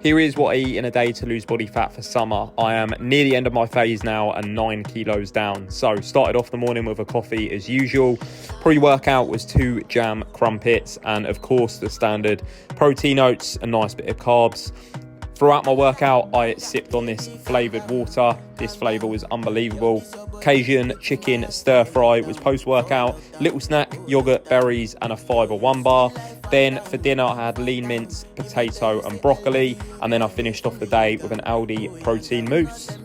Here is what I eat in a day to lose body fat for summer. I am near the end of my phase now and 9 kilos down. So started off the morning with a coffee as usual. Pre-workout was 2 jam crumpets and of course the standard protein oats, a nice bit of carbs. Throughout my workout, I sipped on this flavoured water. This flavour was unbelievable. Cajun chicken stir fry was post-workout. Little snack, yoghurt, berries and a fibre 1 bar. Then for dinner, I had lean mince, potato and broccoli. And then I finished off the day with an Aldi protein mousse.